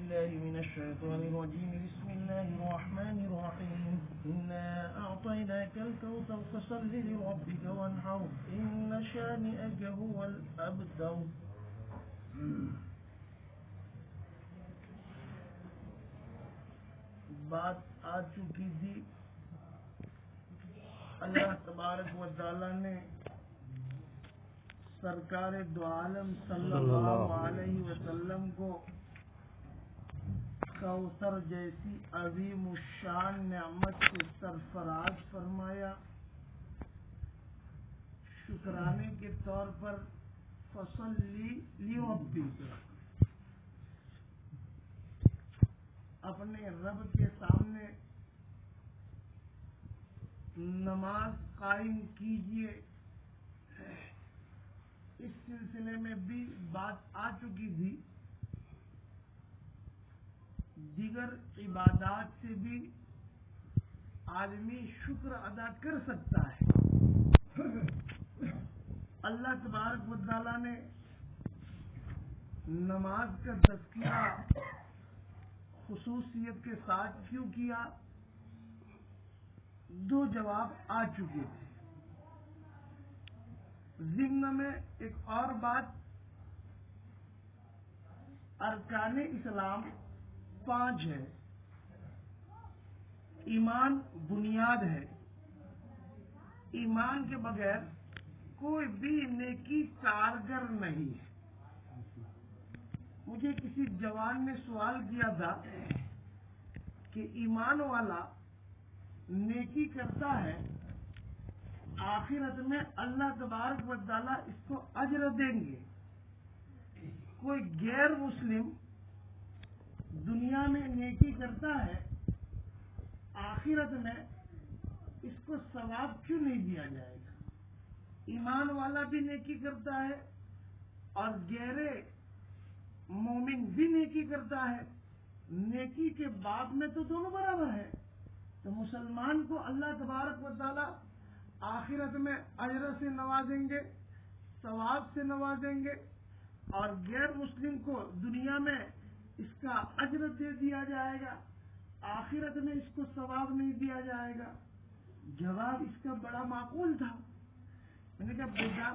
بالله من الشيطان الرجيم. بسم الله الرحمن الرحيم. إنا أعطيناك الكوثر فصل لربك وانحر إن شانئك هو الأبتر. بات آ چکی تھی. اللہ تبارک و تعالی نے سرکار دو عالم صلی اللہ علیہ وسلم کو کوثر جیسی عظیم الشان نعمت سے سرفراز فرمایا. شکرانے کے طور پر فصلی لربک، اپنے رب کے سامنے نماز قائم کیجئے. اس سلسلے میں بھی بات آ چکی تھی. دیگر عبادات سے بھی آدمی شکر ادا کر سکتا ہے. اللہ تبارک و تعالی نے نماز کا تذکرہ خصوصیت کے ساتھ کیوں کیا؟ دو جواب آ چکے تھے. ضمن میں ایک اور بات، ارکان اسلام 5 ہے. ایمان بنیاد ہے. ایمان کے بغیر کوئی بھی نیکی کارگر نہیں ہے. مجھے کسی جوان نے سوال کیا تھا کہ ایمان والا نیکی کرتا ہے، آخرت میں اللہ تبارک و تعالی اس کو اجر دیں گے. کوئی غیر مسلم دنیا میں نیکی کرتا ہے، آخرت میں اس کو ثواب کیوں نہیں دیا جائے گا؟ ایمان والا بھی نیکی کرتا ہے اور غیر مومن بھی نیکی کرتا ہے. نیکی کے باب میں تو دونوں برابر ہے. تو مسلمان کو اللہ تبارک و تعالی آخرت میں اجر سے نوازیں گے، ثواب سے نوازیں گے، اور غیر مسلم کو دنیا میں اس کا اجر دے دیا جائے گا، آخرت میں اس کو ثواب نہیں دیا جائے گا. جواب اس کا بڑا معقول تھا. میں نے کہا بیٹا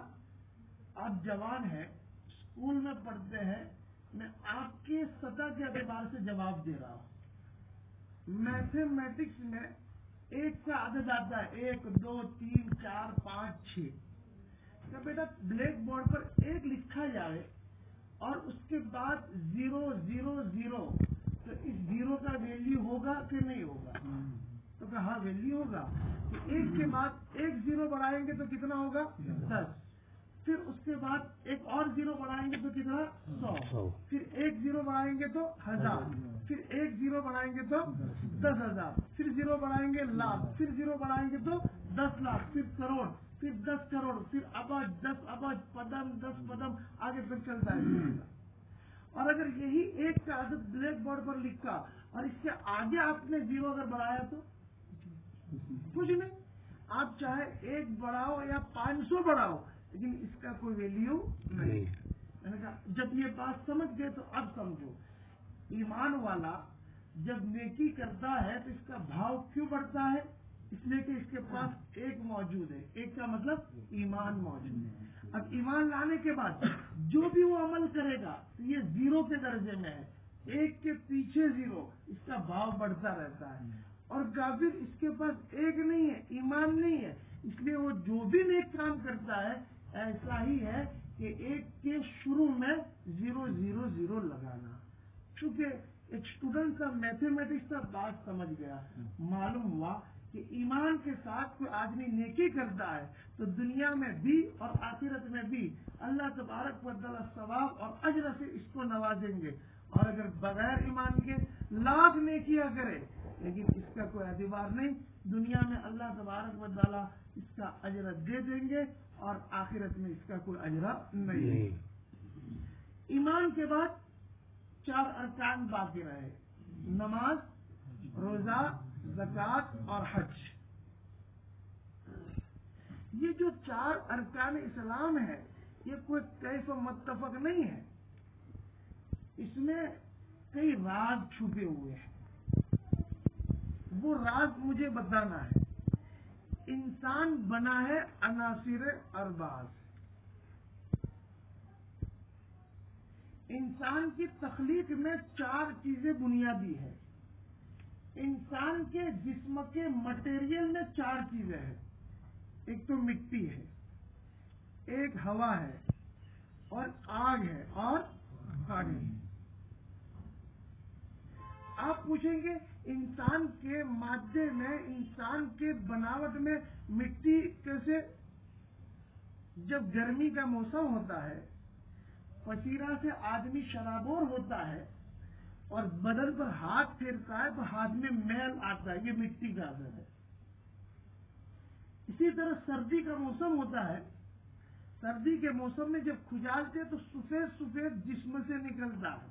آپ جوان ہیں، اسکول میں پڑھتے ہیں، میں آپ کے سطح کے اعتبار سے جواب دے رہا ہوں. میتھمیٹکس میں ایک کا عدد آتا ہے 1 2 3 4 5 6. کہ بیٹا بلیک بورڈ پر 1 لکھا جائے اور اس کے بعد 0 0 0، تو اس 0 کا ویلیو ہوگا کہ نہیں ہوگا؟ تو کہا ہاں ویلیو ہوگا. تو 1 کے بعد 1 0 بڑھائیں گے تو کتنا ہوگا؟ 10. پھر اس کے بعد ایک اور 0 بڑھائیں گے تو کتنا؟ 100. پھر 1 0 بڑھائیں گے تو 1000. پھر 1 0 بڑھائیں گے تو 10,000. پھر 0 بڑھائیں گے لاکھ. پھر 0 بڑھائیں گے تو 10 لاکھ. پھر کروڑ. پھر 10 کروڑ. پھر ابج 10 ابج پدم 10 پدم آگے پھر چلتا ہے. اور اگر یہی 1 کا عدد بلیک بورڈ پر لکھا اور اس سے آگے آپ نے 0 اگر بڑھایا تو کچھ نہیں. آپ چاہے 1 بڑھاؤ یا 500 بڑھاؤ، لیکن اس کا کوئی ویلیو نہیں. میں نے کہا جب یہ بات سمجھ گئے تو اب سمجھو. ایمان والا جب نیکی کرتا ہے تو اس کا بھاؤ کیوں بڑھتا ہے؟ اس لیے کہ اس کے پاس ایک موجود ہے. ایک کا مطلب ایمان موجود ہے. اب ایمان لانے کے بعد جو بھی وہ عمل کرے گا یہ 0 کے درجے میں ہے. 1 کے پیچھے 0، اس کا بھاؤ بڑھتا رہتا ہے. اور کافر اس کے پاس ایک نہیں ہے، ایمان نہیں ہے، اس لیے وہ جو بھی نیک کام کرتا ہے ایسا ہی ہے کہ 1 کے شروع میں 0 0 0 لگانا. چونکہ ایک اسٹوڈنٹ کا میتھمیٹکس کا بات سمجھ گیا، معلوم ہوا کہ ایمان کے ساتھ کوئی آدمی نیکی کرتا ہے تو دنیا میں بھی اور آخرت میں بھی اللہ تبارک و تعالی ثواب اور اجر سے اس کو نوازیں گے. اور اگر بغیر ایمان کے لاکھ نیکیاں کرے لیکن اس کا کوئی اعتبار نہیں، دنیا میں اللہ تبارک و تعالی اس کا اجر دے دیں گے اور آخرت میں اس کا کوئی اجر نہیں. ایمان کے بعد 4 ارکان باقی رہے: نماز، روزہ، زکوٰۃ اور حج. یہ جو 4 ارکان اسلام ہے یہ کوئی کیف و متفق نہیں ہے. اس میں کئی راز چھپے ہوئے ہیں. وہ راز مجھے بتانا ہے. انسان بنا ہے عناصر اربع. انسان کی تخلیق میں 4 چیزیں بنیادی ہیں. انسان کے جسم کے مٹیریل میں 4 چیزیں ہیں. ایک تو مٹی ہے، ایک ہوا ہے، اور آگ ہے، اور پانی ہے. آپ پوچھیں گے انسان کے مادے میں، انسان کے بناوٹ میں مٹی کیسے؟ جب گرمی کا موسم ہوتا ہے، پسینہ سے آدمی شرابور ہوتا ہے اور بدن پر ہاتھ پھیرتا ہے تو ہاتھ میں میل آتا ہے، یہ مٹی کا اثر ہے. اسی طرح سردی کا موسم ہوتا ہے، سردی کے موسم میں جب کھجالتے ہیں تو سفید سفید جسم سے نکلتا ہے،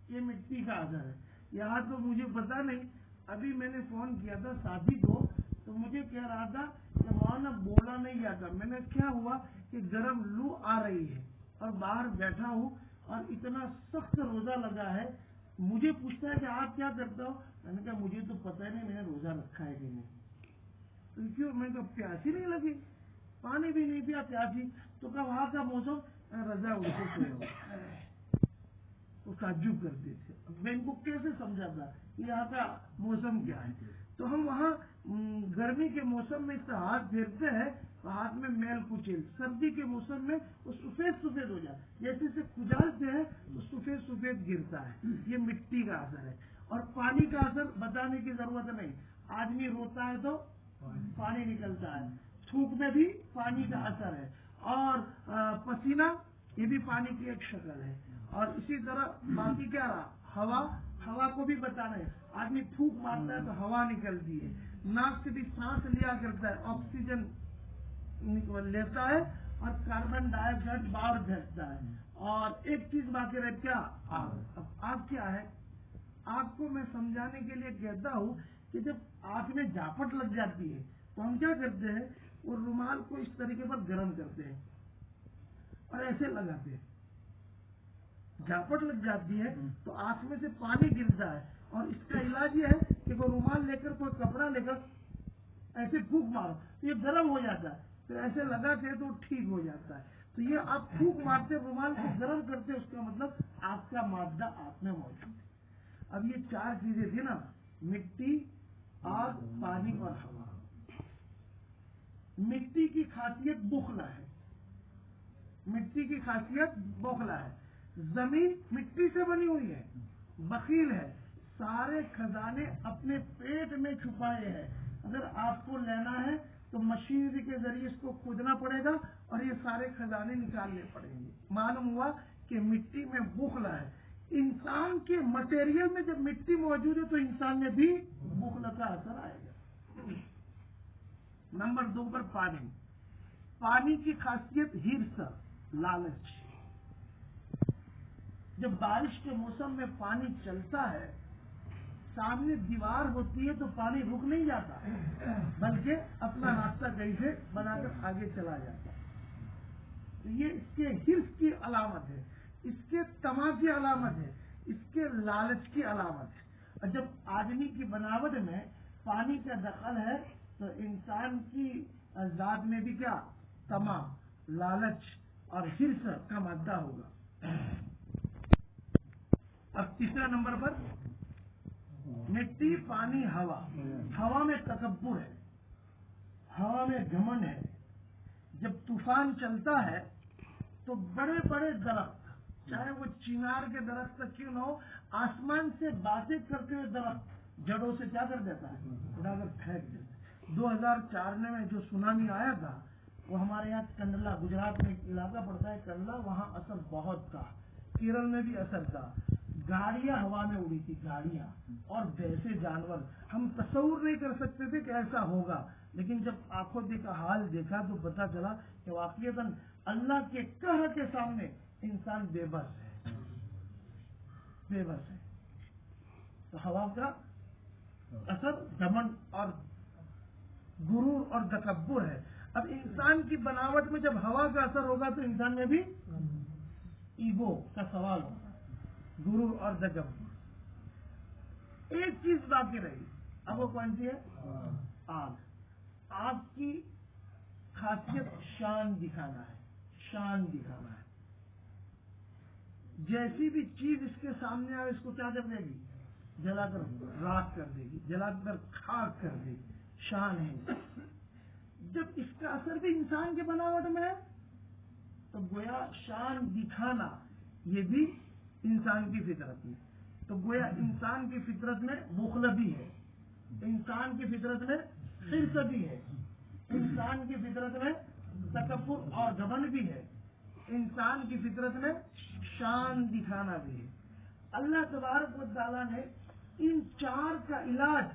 یہ مٹی کا اثر ہے. یہاں تو مجھے پتا نہیں، ابھی میں نے فون کیا تھا ساتھی کو تو مجھے کہہ رہا تھا کہ مولانا بولا نہیں جاتا. میں نے کیا ہوا کہ گرم لو آ رہی ہے اور باہر بیٹھا ہوں اور اتنا سخت روزہ لگا ہے. مجھے پوچھتا ہے کہ آپ کیا کرتا ہو؟ میں نے کہا مجھے تو پتہ ہی نہیں میں نے روزہ رکھا ہے کہ نہیں. کیوں؟ میں نے کہا پیاسی نہیں لگی، پانی بھی نہیں پیا، پیاسی. تو کہا وہاں کا موسم رضا اڑ کے سوئے ہو. وہ تعجب کرتے تھے. میں ان کو کیسے سمجھاتا یہاں کا موسم کیا ہے؟ تو ہم وہاں گرمی کے موسم میں اس سے ہاتھ پھیرتے ہیں تو ہاتھ میں میل کچل، سردی کے موسم میں وہ سفید سفید ہو جاتا ہے، جیسے سے کھجالتے ہیں تو سفید سفید گرتا ہے. یہ مٹی کا اثر ہے. اور پانی کا اثر بتانے کی ضرورت نہیں. آدمی روتا ہے تو پانی نکلتا ہے، تھوک میں بھی پانی کا اثر ہے، اور پسینہ یہ بھی پانی کی ایک شکل ہے. اور اسی طرح باقی کیا رہا؟ ہوا کو بھی بتانا ہے. آدمی پھونک مارتا ہے تو ہوا نکلتی ہے، ناک سے بھی سانس لیا کرتا ہے، آکسیجن لیتا ہے اور کاربن ڈائی آکسائڈ باہر پھینکتا ہے. اور ایک چیز باقی رہتی کیا؟ آگ. اب آگ کیا ہے؟ آگ کو میں سمجھانے کے لیے کہتا ہوں کہ جب آگ میں جھاپٹ لگ جاتی ہے تو ہم کیا کرتے ہیں؟ وہ رومال کو اس طریقے پر گرم کرتے ہیں اور ایسے لگاتے ہیں. جھاپٹ لگ جاتی ہے تو آنکھ میں سے پانی گرتا ہے، اور اس کا علاج یہ ہے کہ کوئی رومال لے کر، کوئی کپڑا لے کر ایسے پھونک مارو تو یہ گرم ہو جاتا ہے. پھر ایسے لگاتے ہیں تو ٹھیک ہو جاتا ہے. تو یہ آپ پھونک مارتے، رومال کو گرم کرتے، اس کا مطلب آپ کا مادہ آپ میں موجود ہے. اب یہ 4 چیزیں تھی نا، مٹی، آگ، پانی اور ہوا. مٹی کی خاصیت بخلا ہے. مٹی کی خاصیت بوکھلا ہے. زمین مٹی سے بنی ہوئی ہے، بخیل ہے، سارے خزانے اپنے پیٹ میں چھپائے ہیں. اگر آپ کو لینا ہے تو مشینری کے ذریعے اس کو کھودنا پڑے گا اور یہ سارے خزانے نکالنے پڑیں گے. معلوم ہوا کہ مٹی میں بخلا ہے. انسان کے مٹیریل میں جب مٹی موجود ہے تو انسان میں بھی بخلا کا اثر آئے گا. نمبر 2 پر پانی. پانی کی خاصیت ہرس، لالچ. جب بارش کے موسم میں پانی چلتا ہے، سامنے دیوار ہوتی ہے تو پانی رک نہیں جاتا بلکہ اپنا راستہ کہیں سے بنا کر آگے چلا جاتا ہے. تو یہ اس کے ہرس کی علامت ہے، اس کے طمع کی علامت ہے، اس کے لالچ کی علامت ہے. اور جب آدمی کی بناوٹ میں پانی کا دخل ہے تو انسان کی ذات میں بھی کیا؟ طمع، لالچ اور ہرس کا مادہ ہوگا. اب تیسرا نمبر پر مٹی، پانی، ہوا. ہوا میں تکبر ہے، ہوا میں گھمنڈ ہے. جب طوفان چلتا ہے تو بڑے بڑے درخت، چاہے وہ چنار کے درخت کیوں نہ ہو، آسمان سے باتیں کرتے ہوئے درخت جڑوں سے کیا کر دیتا ہے؟ اڑا کر پھینک دیتا ہے. 2004 میں جو سونامی آیا تھا وہ ہمارے یہاں کنڈلا، گجرات میں علاقہ پڑتا ہے کنڈلا، وہاں اثر بہت تھا. کیرل میں بھی اثر تھا. گاڑیاں ہوا میں اڑی تھی، گاڑیاں، اور ویسے جانور. ہم تصور نہیں کر سکتے تھے کہ ایسا ہوگا، لیکن جب آنکھوں کا حال دیکھا تو پتا چلا کہ واقعتاً اللہ کے قہر کے سامنے انسان بے بس ہے، بے بس ہے. تو ہوا کا اثر گھمنڈ اور غرور اور تکبر ہے. اب انسان کی بناوٹ میں جب ہوا کا اثر ہوگا تو انسان میں بھی ایگو کا سوال ہوگا، غرور اور تکبر. ایک چیز باقی رہی. اب وہ کون سی ہے؟ آگ. آگ کی خاصیت شان دکھانا ہے. شان دکھانا ہے. جیسی بھی چیز اس کے سامنے آئے اس کو کیا کر دے گی؟ جلا کر راکھ کر دے گی, جلا کر خاک کر دے گی. شان ہے. جب اس کا اثر بھی انسان کے بناوٹ میں ہے تو گویا شان دکھانا یہ بھی انسان کی فطرت میں. تو گویا انسان کی فطرت میں بخل بھی ہے, انسان کی فطرت میں حرص بھی ہے, انسان کی فطرت میں تکبر اور گھمنڈ بھی ہے, انسان کی فطرت میں شان دکھانا بھی ہے. اللہ تبارک و تعالیٰ نے ان چار کا علاج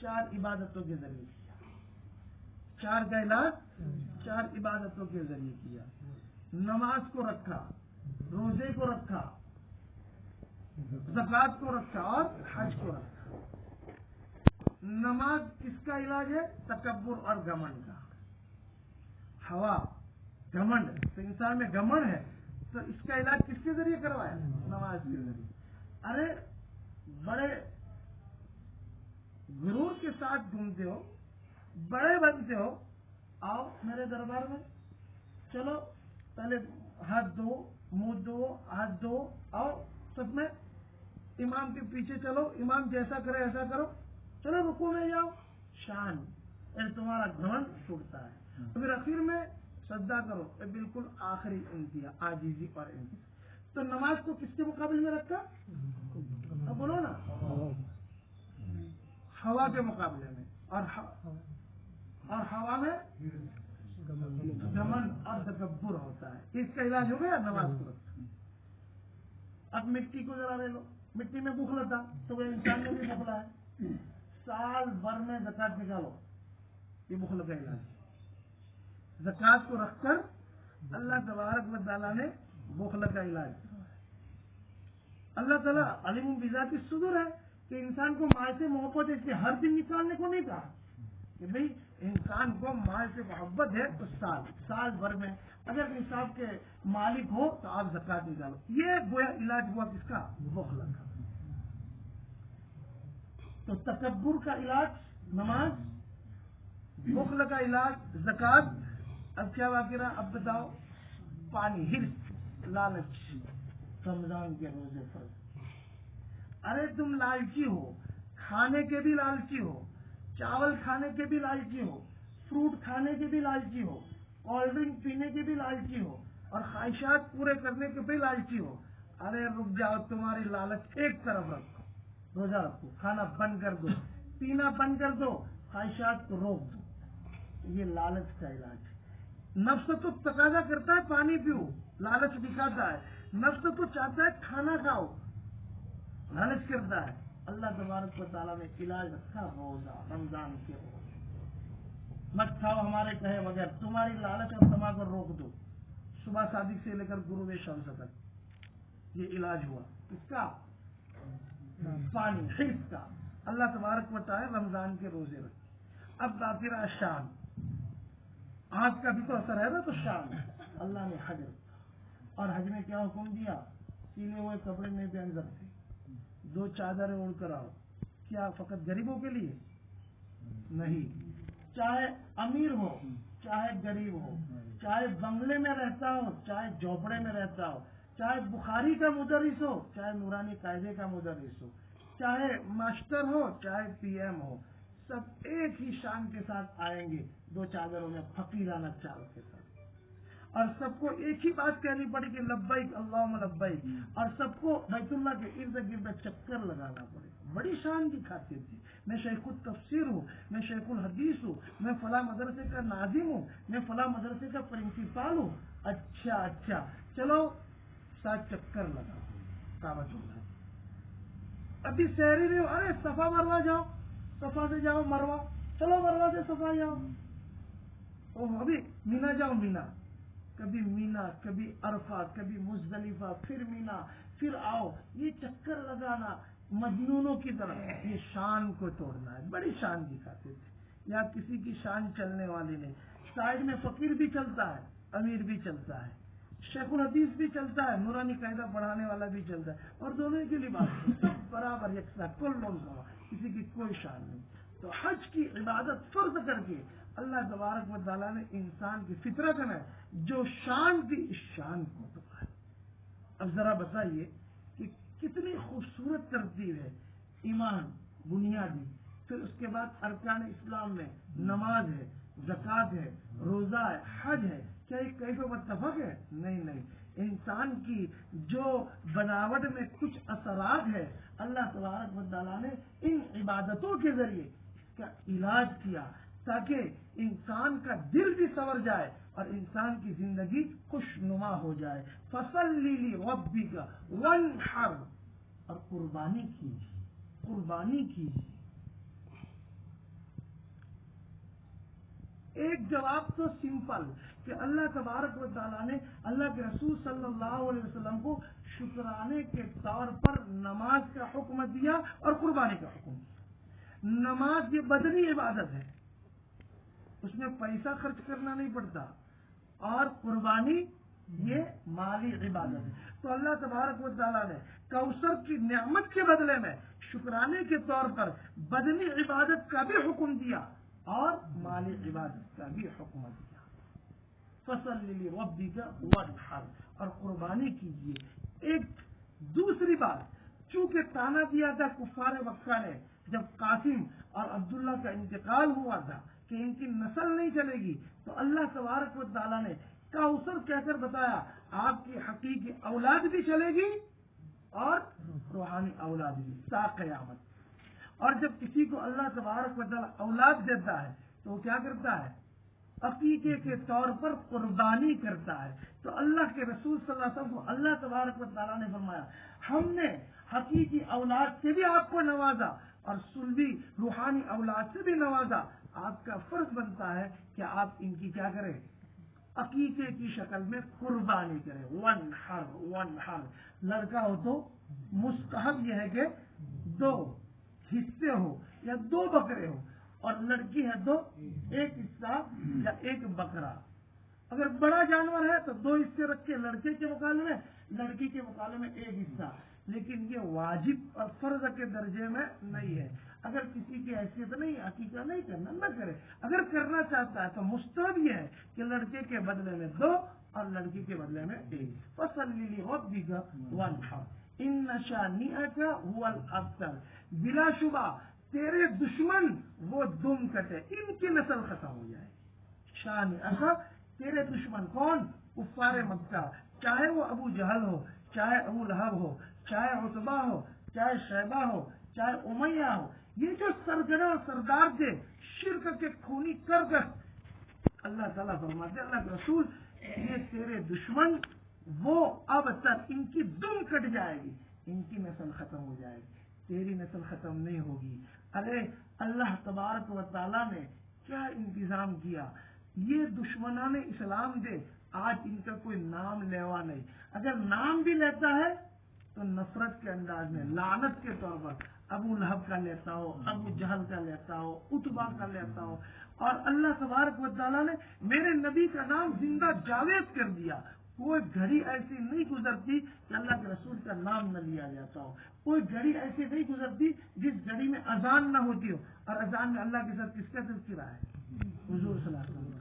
4 عبادتوں کے ذریعے کیا. 4 کا علاج 4 عبادتوں کے ذریعے کیا. نماز کو رکھا, روزے کو رکھا, زکوٰۃ کو رکھا اور حج کو رکھا. نماز کس کا علاج ہے؟ تکبر اور گھمنڈ کا. ہوا گھمنڈ, تو انسان میں گھمنڈ ہے تو اس کا علاج کس کے ذریعے کروایا؟ نماز کے ذریعے. ارے بڑے غرور کے ساتھ گھومتے ہو, بڑے بنتے ہو, آؤ میرے دربار میں, چلو پہلے ہاتھ دو, منہ دو, ہاتھ دو, آؤ سب میں امام کے پیچھے چلو, امام جیسا کرے ایسا کرو, چلو رکوع میں جاؤ. شان تمہارا گھمنڈ ٹوٹتا ہے. پھر اخیر میں سجدہ کرو, بالکل آخری انتہا عاجزی اور انتہا. تو نماز کو کس کے مقابلے میں رکھا؟ اب بولو نا, ہوا کے مقابلے میں. اور ہوا میں گھمنڈ اور تکبر ہوتا ہے. اس کا علاج ہو گیا نماز کو رکھا. اب مٹی کو ذرا لے لو, مٹی میں بخلا تھا تو وہ انسان میں بھی بخلا ہے. سال بھر میں زکوٰۃ نکالو, یہ بخل کا علاج ہے. زکوٰۃ کو رکھ کر اللہ تبارک و تعالیٰ نے بخل کا علاج کیا. اللہ تعالیٰ علیم بذات الصدور ہے کہ انسان کو مال سے محبت ہے, اس لیے ہر دن نکالنے کو نہیں کہا کہ بھئی انسان کو مال سے محبت ہے تو سال بھر میں اگر نصاب کے مالک ہو تو آپ زکوٰۃ نکالو. یہ گویا علاج ہوا کس کا؟ بخل کا. تو تکبر کا علاج نماز, بخل کا علاج زکوٰۃ. اب کیا باقی رہا؟ اب بتاؤ. پانی, حرص, لالچ. رمضان کے روزے پر ارے تم لالچی ہو, کھانے کے بھی لالچی ہو, چاول کھانے کے بھی لالچی ہو, فروٹ کھانے کے بھی لالچی ہو, کولڈ ڈرنک پینے کے بھی لالچی ہو, اور خواہشات پورے کرنے کے بھی لالچی ہو. ارے رک جاؤ, تمہاری لالچ ایک طرف رکھو, روزہ رکھو, کھانا بند کر دو, پینا بند کر دو, خواہشات کو روک دو. یہ لالچ کا علاج ہے. نفس تو تقاضا کرتا ہے پانی پیو, لالچ دکھاتا ہے. نفس تو چاہتا ہے کھانا کھاؤ, لالچ کرتا ہے. اللہ تبارک و تعالیٰ نے علاج رکھا روزہ, رمضان کے روزے. مت کھاؤ ہمارے کہے بغیر, تمہاری لالچ اور تما کو روک دو. صبح صادق سے لے کر غروب شمس تک یہ علاج ہوا. اس کا پانی, حرص کا. اللہ تبارک و تعالیٰ رمضان کے روزے رکھے. اب باقی رہا شان. آنکھ کا بھی تو اثر ہے نا, تو شان. اللہ نے حج رکھا, اور حج میں کیا حکم دیا؟ سیلے ہوئے کپڑے میں بھی اندر تھے, 2 چادریں اوڑھ کر آؤ. کیا فقط غریبوں کے لیے؟ نہیں. چاہے امیر ہو چاہے غریب ہو, چاہے بنگلے میں رہتا ہو چاہے جھوپڑے میں رہتا ہو, چاہے بخاری کا مدرس ہو چاہے نورانی قاعدے کا مدرس ہو, چاہے ماسٹر ہو چاہے پی ایم ہو, سب ایک ہی شان کے ساتھ آئیں گے 2 چادروں میں فقیرانہ چال کے ساتھ. اور سب کو ایک ہی بات کہنی پڑے کہ لبیک اللہم لبیک, اور سب کو بیت اللہ کے ارد گرد چکر لگانا پڑے. بڑی شان کی خاصیت تھی. میں شیخ التفسیر ہوں, میں شیخ الحدیث ہوں, میں فلاں مدرسے کا ناظم ہوں, میں فلاں مدرسے کا پرنسپال ہوں. اچھا چلو 7 چکر لگا کعبۃ اللہ. ابھی شہری نہیں ہو, ارے صفا مروا جاؤ, صفا سے جاؤ مروا, چلو مروا سے صفا جاؤ. ابھی مینا جاؤ, مینا, کبھی مینا کبھی عرفہ کبھی مزدلفہ, پھر مینا, پھر آؤ. یہ چکر لگانا مجنونوں کی طرح, یہ شان کو توڑنا ہے. بڑی شان دکھاتے تھے. یا کسی کی شان چلنے والی نہیں. سائڈ میں فقیر بھی چلتا ہے, امیر بھی چلتا ہے, شیخ الحدیث بھی چلتا ہے, نورانی قاعدہ پڑھانے والا بھی چلتا ہے, اور دونوں کی لباس سب برابر یکساں, کل لوگ سوا, کسی کی کوئی شان نہیں. تو حج کی عبادت فرض کر کے اللہ تبارک و تعالیٰ نے انسان کی فطرت میں جو شان دی اس شان کو دبایا. اب ذرا بتائیے کہ کتنی خوبصورت ترتیب ہے. ایمان بنیادی, پھر اس کے بعد ارکان اسلام میں نماز ہے, زکوٰۃ ہے, روزہ ہے, حج ہے. کیا یہ کیف و متفق ہے؟ نہیں. انسان کی جو بناوٹ میں کچھ اثرات ہے, اللہ تبارک و تعالیٰ نے ان عبادتوں کے ذریعے اس کا علاج کیا تاکہ انسان کا دل بھی سنور جائے اور انسان کی زندگی خوشنما ہو جائے. فصلی لربک وانحر, اور قربانی کیجیے. ایک جواب تو سمپل کہ اللہ تبارک و تعالیٰ نے اللہ کے رسول صلی اللہ علیہ وسلم کو شکرانے کے طور پر نماز کا حکم دیا اور قربانی کا حکم دیا. نماز یہ بدنی عبادت ہے, اس میں پیسہ خرچ کرنا نہیں پڑتا, اور قربانی یہ مالی عبادت ہے. تو اللہ تبارک و تعالیٰ نے کوثر کی نعمت کے بدلے میں شکرانے کے طور پر بدنی عبادت کا بھی حکم دیا اور مالی عبادت کا بھی حکم دیا. فصل لربک وانحر, اور قربانی کیجیے. ایک دوسری بات, چونکہ تانا دیا تھا کفار مکہ نے جب قاسم اور عبداللہ کا انتقال ہوا تھا کہ ان کی نسل نہیں چلے گی, تو اللہ تبارک و تعالیٰ نے کوثر کہہ کر بتایا آپ کی حقیقی اولاد بھی چلے گی اور روحانی اولاد بھی تا قیامت. اور جب کسی کو اللہ تبارک و تعالیٰ اولاد دیتا ہے تو وہ کیا کرتا ہے؟ عقیقے کے طور پر قربانی کرتا ہے. تو اللہ کے رسول صلی اللہ علیہ وسلم کو اللہ تبارک و تعالیٰ نے فرمایا ہم نے حقیقی اولاد سے بھی آپ کو نوازا اور سلبی روحانی اولاد سے بھی نوازا. آپ کا فرض بنتا ہے کہ آپ ان کی کیا کریں؟ عقیقے کی شکل میں قربانی کریں. وانحر, لڑکا ہو تو مستحب یہ ہے کہ 2 حصے ہو یا 2 بکرے ہو, اور لڑکی ہے تو 1 حصہ یا 1 بکرا. اگر بڑا جانور ہے تو 2 حصے رکھ کے لڑکے کے مقابلے میں, لڑکی کے مقابلے میں 1 حصہ. لیکن یہ واجب اور فرض کے درجے میں نہیں ہے. اگر کسی کی حیثیت نہیں, عقیقہ نہیں کرنا, نہ کرے. اگر کرنا چاہتا ہے تو مستحب یہ ہے کہ لڑکے کے بدلے میں 2 اور لڑکی کے بدلے میں 1. فصلی لربک وانحر ان شانئک ھو الابتر, بلا شبہ تیرے دشمن وہ دم کٹے, ان کی نسل ختم ہو جائے. شانئک, تیرے دشمن کون؟ کفار مکہ, چاہے وہ ابو جہل ہو, چاہے ابو لہب ہو, چاہے عتبہ ہو, چاہے شیبہ ہو, چاہے امیہ ہو. یہ جو سرگنا اور سردار تھے شرک کے خونی کر کر, اللہ تعالیٰ فرماتے اللہ کے رسول یہ تیرے دشمن وہ اب تک ان کی دم کٹ جائے گی, ان کی نسل ختم ہو جائے گی, تیری نسل ختم نہیں ہوگی. ارے اللہ تبارک و تعالیٰ نے کیا انتظام کیا. یہ دشمنان اسلام دے آج ان کا کوئی نام لیوا نہیں. اگر نام بھی لیتا ہے تو نفرت کے انداز میں, لعنت کے طور پر ابو لہب کا لیتا ہو, ابو جہل کا لیتا ہو, عتبہ کا لیتا ہو. اور اللہ تبارک و تعالیٰ نے میرے نبی کا نام زندہ جاوید کر دیا. کوئی گھڑی ایسی نہیں گزرتی کہ اللہ کے رسول کا نام نہ لیا جاتا ہو. کوئی گھڑی ایسی نہیں گزرتی جس گھڑی میں اذان نہ ہوتی ہو, اور اذان میں اللہ کے ساتھ کس کا تذکرہ ہے؟ حضور صلی اللہ علیہ وسلم.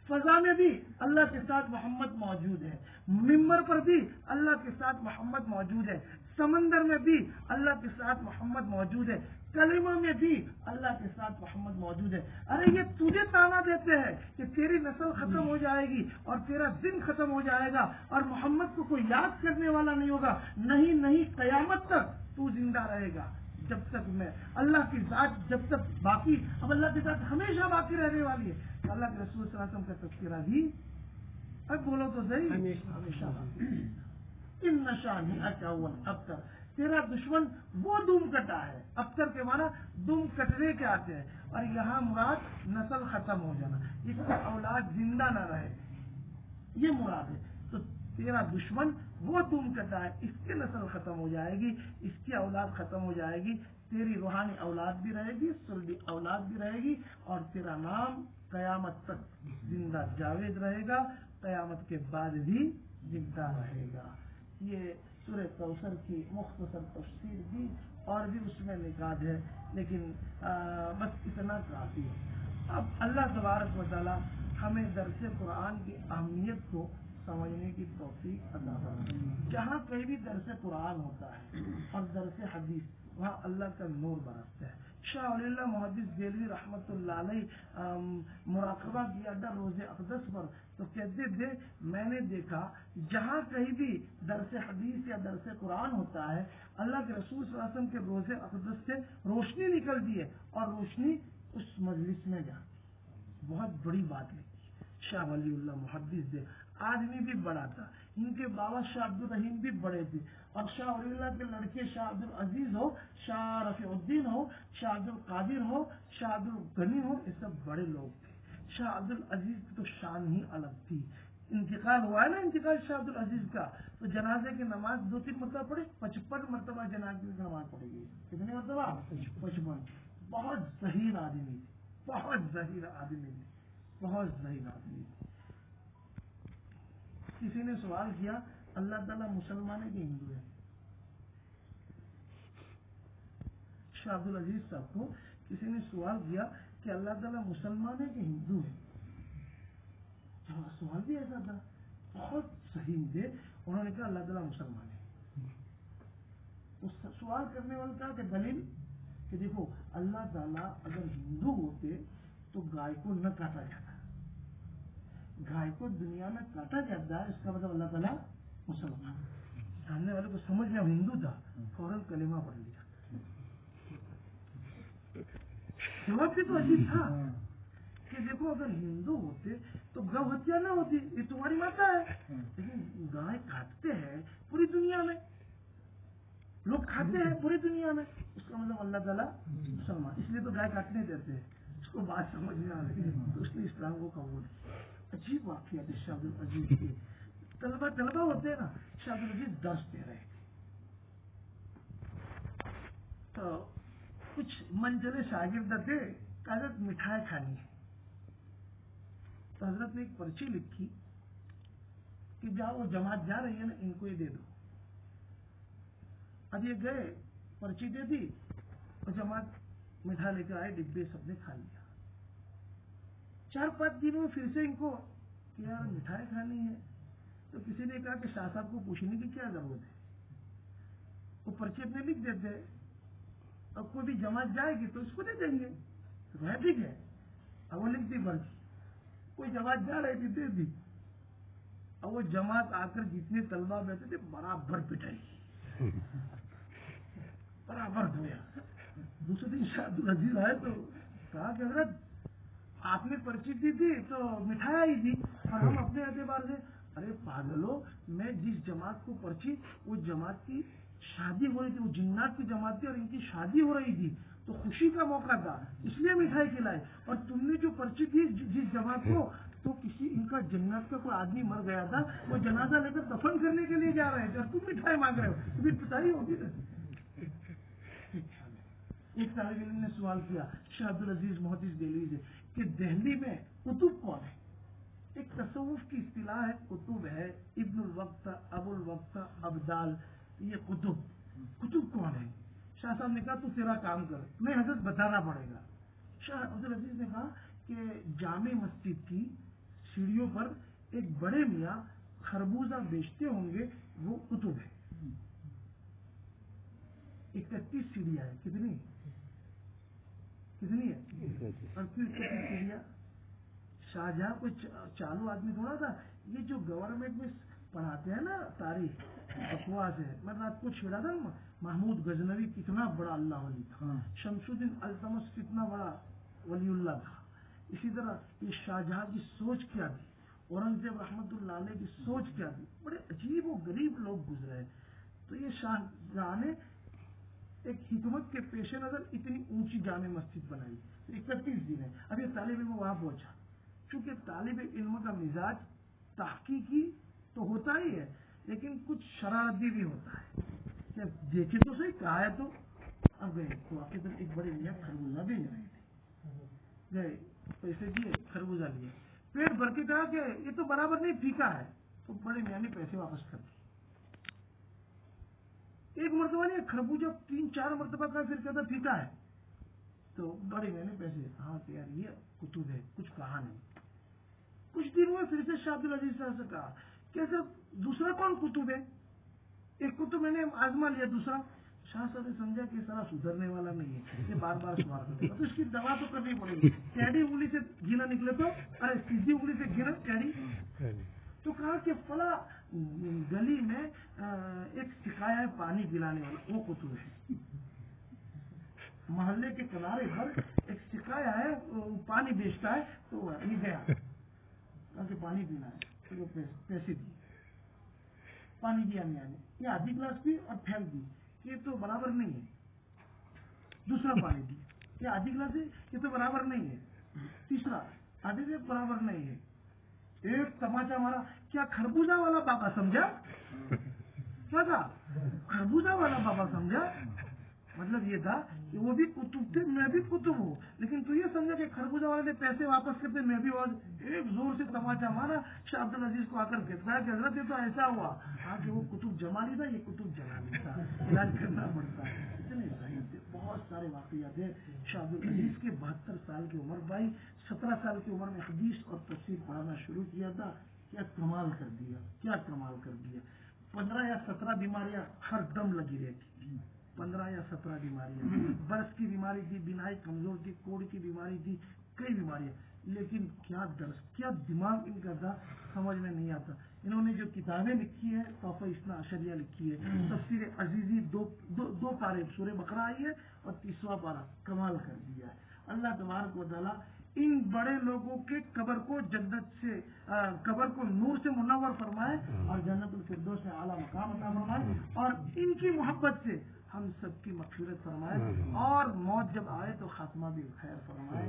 فضا میں بھی اللہ کے ساتھ محمد موجود ہے, ممبر پر بھی اللہ کے ساتھ محمد موجود ہے, سمندر میں بھی اللہ کے ساتھ محمد موجود ہے, کلمہ میں بھی اللہ کے ساتھ محمد موجود ہے. ارے یہ تجھے تانا دیتے ہیں کہ تیری نسل ختم ہو جائے گی اور تیرا دن ختم ہو جائے گا اور محمد کو کوئی یاد کرنے والا نہیں ہوگا. نہیں, قیامت تک تو زندہ رہے گا. جب تک میں اللہ کی ذات جب تک باقی, اب اللہ کی ذات ہمیشہ باقی رہنے والی ہے. اللہ کے رسول صلی اللہ علیہ وسلم کا تذکرہ بھی, اب بولو تو صحیح, ہمیشہ. ان شانئک ھو الابتر, تیرا دشمن وہ دم کٹا ہے. ابتر کے معنی دم کٹنے کے آتے ہیں, اور یہاں مراد نسل ختم ہو جانا, اس کی اولاد زندہ نہ رہے, یہ مراد ہے. تو تیرا دشمن وہ دم کٹا ہے, اس کی نسل ختم ہو جائے گی, اس کی اولاد ختم ہو جائے گی, تیری روحانی اولاد بھی رہے گی, سلبی اولاد بھی رہے گی, اور تیرا نام قیامت تک زندہ جاوید رہے گا، قیامت کے بعد بھی زندہ رہے گا. یہ سورہ کوثر کی مختصر تفسیر دی اور بھی اس میں نکات ہے، لیکن بس اتنا کافی ہے. اب اللہ تبارک و تعالی ہمیں درس قرآن کی اہمیت کو سمجھنے کی توفیق عطا فرمائے. جہاں کہیں بھی درس قرآن ہوتا ہے اور درس حدیث، وہاں اللہ کا نور برستا ہے. شاہ ولی اللہ محدث دہلوی رحمۃ اللہ علیہ مراقبہ کیا تھا روز اقدس پر، تو کہتے تھے میں نے دیکھا جہاں کہیں بھی درس حدیث یا درس قرآن ہوتا ہے، اللہ کے رسول صلی اللہ علیہ وسلم کے روز اقدس سے روشنی نکلتی ہے اور روشنی اس مجلس میں جاتی. بہت بڑی بات لکھی شاہ ولی اللہ محدث دے. آدمی بھی بڑا تھا، ان کے بابا شاہ عبد الرحیم بھی بڑے تھے، اور شاہ ولی اللہ کے لڑکے شاہ عبد العزیز ہو، شاہ رفیع الدین ہو، شاہ عبد القادر ہو، شاہ عبد الغنی ہو، یہ سب بڑے لوگ تھے. شاہ عبد العزیز کی تو شان ہی الگ تھی. انتقال ہوا ہے نا، انتقال شاہ عبد العزیز کا، تو جنازے کی نماز 2-3 مرتبہ پڑھی، 55 مرتبہ جنازے کی نماز پڑھی گئی. کتنے مرتبہ؟ 55. بہت ذہین آدمی تھے، بہت ذہین آدمی تھے، بہت ذہین آدمی تھے. کسی نے سوال کیا اللہ تعالیٰ مسلمان ہے کہ ہندو ہے؟ شاہ عبد العزیز صاحب کو کسی نے سوال کیا کہ اللہ تعالیٰ مسلمان ہے کہ ہندو ہے؟ سوال بھی ایسا تھا، بہت صحیح تھے. انہوں نے کہا اللہ تعالیٰ مسلمان ہے. اس سوال کرنے والے کہا کہ دلیل، کہ دیکھو اللہ تعالیٰ اگر ہندو ہوتے تو گائے کو نہ کاٹا جاتا، گائے کو دنیا میں کاٹا جاتا ہے، اس کا مطلب اللہ تعالیٰ مسلمان. سامنے والے کو سمجھ میں ہندو تھا، فوراً کلمہ پڑھ لیا. جواب بھی تو عجیب تھا کہ دیکھو اگر ہندو ہوتے تو گو ہتیا نہ ہوتی، یہ تمہاری ماتا ہے، لیکن گائے کاٹتے ہیں پوری دنیا میں، لوگ کھاتے ہیں پوری دنیا میں، اس کا مطلب اللہ تعالیٰ مسلمان. اس لیے تو گائے کاٹنے دیتے ہیں. اس کو بات سمجھ میں آ رہی ہے تو اس نے اسلام کو قبول کیا. عجیب واقعات ہے شاہ عبد العزیز کے. طلبہ ہوتے ہیں نا، شاہ عبد العزیز درس دے رہے تھے تو کچھ منچلے شاگرد تھے، حضرت مٹھائی کھانی ہے. تو حضرت نے ایک پرچی لکھی کہ جہاں وہ جماعت جا رہی ہے نا، ان کو یہ دے دو. اب یہ گئے، پرچی دے دی، اور جماعت مٹھائی لے کر آئے، ڈبے سب نے کھا لیا. 4-5 دنوں میں پھر سے ان کو کہ یار مٹھائی کھانی ہے، تو کسی نے کہا کہ شاہ صاحب کو پوچھنے کی کیا ضرورت ہے، وہ پرچی اپنے لکھ دیتے، اب کوئی بھی جماعت جائے گی تو اس کو دے دیں گے. تو ٹھیک ہے. اب وہ لکھ دی پرچی، کوئی جماعت جا رہی تھی دے دی. اب وہ جماعت آ کر جتنے طلبہ بیٹھے تھے برابر پٹائی، برابر دھویا. دوسرے دن شاہ عبد العزیز آئے تو کہا کہ حضرت آپ نے پرچی دی تھی تو مٹھائی آئی تھی اور ہم اپنے اعتبار سے. ارے پاگلو، میں جس جماعت کو پرچی، وہ جماعت کی شادی ہو رہی تھی، وہ جنات کی جماعت تھی اور ان کی شادی ہو رہی تھی، تو خوشی کا موقع تھا اس لیے مٹھائی کھلائی. اور تم نے جو پرچی دی جس جماعت کو، تو کسی ان کا جنات کا کوئی آدمی مر گیا تھا، وہ جنازہ لے کر دفن کرنے کے لیے جا رہے تھے اور تم مٹھائی مانگ رہے ہو، تمہیں پتائی ہوگی نا. ایک طالب علم نے سوال کیا شاہ عبد العزیز محدث دہلوی سے کہ دہلی میں قطب کون ہے؟ ایک تصوف کی اصطلاح ہے، قطب ہے، ابن الوقت، ابو الوقت، ابدال، یہ قطب کون ہے؟ شاہ صاحب نے کہا تو تیرا کام کر، میں حضرت بتانا پڑے گا. شاہ عبد العزیز نے کہا کہ جامع مسجد کی سیڑھیوں پر ایک بڑے میاں خربوزہ بیچتے ہوں گے، وہ قطب ہے. 31 سیڑھیاں ہیں. کتنی ہے؟ 38 سیڑھیاں. شاہجہاں کوئی چالو آدمی تھوڑا تھا. یہ جو گورنمنٹ میں پڑھاتے ہیں نا تاریخ، بکواس ہے. میں رات کو چھیڑا تھا محمود غزنوی کتنا بڑا اللہ ولی تھا، شمس الدین التمش کتنا بڑا ولی اللہ تھا. اسی طرح یہ شاہجہاں کی سوچ کیا تھی، اورنگزیب رحمت اللہ علیہ کی سوچ کیا تھی. بڑے عجیب و غریب لوگ گزرے. تو یہ شاہجہاں نے ایک حکمت کے پیش نظر اتنی اونچی جامع مسجد بنائی. 31 دن ہے. اب یہ طالب علم وہاں پہنچا، چونکہ طالب علم کا مزاج تحقیقی تو ہوتا ہی ہے لیکن کچھ شرارتی بھی ہوتا ہے. کیا دیکھے تو صحیح کہا ہے تو اب گئے تو آپ کی طرف ایک بڑے میاں خربوزہ بھیج رہے تھے. گئے پیسے دیے, خربوزہ لیے, پیٹ بھر کے کہا کہ یہ تو برابر نہیں, پھیکا ہے. تو بڑے میاں نے پیسے واپس کر دیے. ایک مرتبہ نہیں, خربوزہ 3-4 مرتبہ کا, پھر کہتا پھیکا ہے. تو بڑے میاں نے پیسے, ہاں کہ یار یہ کتب ہے, کچھ کہا نہیں. کچھ دن میں پھر سے شاہ عبد العزیز صاحب سے کہا کہ سر دوسرا کون کتب ہے؟ ایک کتب میں نے آزما لیا, دوسرا. شاہ صاحب نے سمجھا کہ سارا سدھرنے والا نہیں ہے, یہ بار بار سوار کرے گا, تو اس کی دوا تو کرنی پڑے گی. ٹیڑھی انگلی سے گھینا نکلے تو, ارے سیدھی انگلی سے گھینا ٹیڑھی. تو کہا کہ فلاں گلی میں ایک سکھایا ہے پانی پلانے والا, وہ کتب ہے. محلے کے کنارے پر ایک سکھایا ہے, پانی بیچتا ہے. تو یہ گیا, کہا کہ پانی پینا ہے, تو وہ پیسے دیے, پانی دیا میاں نے, یہ آدھی گلاس پی اور پھینک دی, یہ تو برابر نہیں ہے. دوسرا پانی دی, یہ آدھی گلاس ہے, یہ تو برابر نہیں ہے. تیسرا آدھی سے برابر نہیں ہے. ایک تماچا مارا, کیا خربوزہ والا بابا سمجھا؟ کیا تھا خربوزہ والا بابا سمجھا؟ مطلب یہ تھا کہ وہ بھی کتب تھے, میں بھی کتب ہوں, لیکن تو یہ سمجھا کہ خربوزہ والے نے پیسے واپس کرتے, میں بھی. ایک زور سے تماچا مارا. شاہ عبد العزیز کو آ کر کہتا ہے کہ حضرت یہ تو ایسا ہوا, ہاں کہ وہ کتب جمالی تھا, یہ کتب جلالی تھا, علاج کرنا پڑتا ہے. اتنے بہت سارے واقعات ہیں. شاہ عبد العزیز کے 72 سال کی عمر, بھائی 17 سال کی عمر میں حدیث اور تفسیر پڑھانا شروع کیا تھا. کیا کمال کر دیا, کیا کمال کر دیا. 15 یا 17 بیماریاں ہر دم لگی رہتی, 15 یا 17 بیماریاں. برس کی بیماری تھی, بینائی کمزور تھی, کوڑ کی بیماری تھی, کئی بیماریاں. لیکن کیا درس, کیا دماغ ان کا تھا, سمجھ میں نہیں آتا. انہوں نے جو کتابیں لکھی ہیں, تحفہ اثنا عشریہ لکھی ہے, تفسیر عزیزی, دو پارے, سورہ بقرہ آئی ہے اور 30واں پارہ, کمال کر دیا ہے. اللہ تبارک و تعالیٰ ان بڑے لوگوں کے قبر کو جنت سے, قبر کو نور سے منور فرمائے اور جنت الفردوس سے اعلیٰ مقام عطا فرمائے, اور ان کی محبت سے ہم سب کی مغفرت فرمائے, اور موت جب آئے تو خاتمہ بھی خیر فرمائے.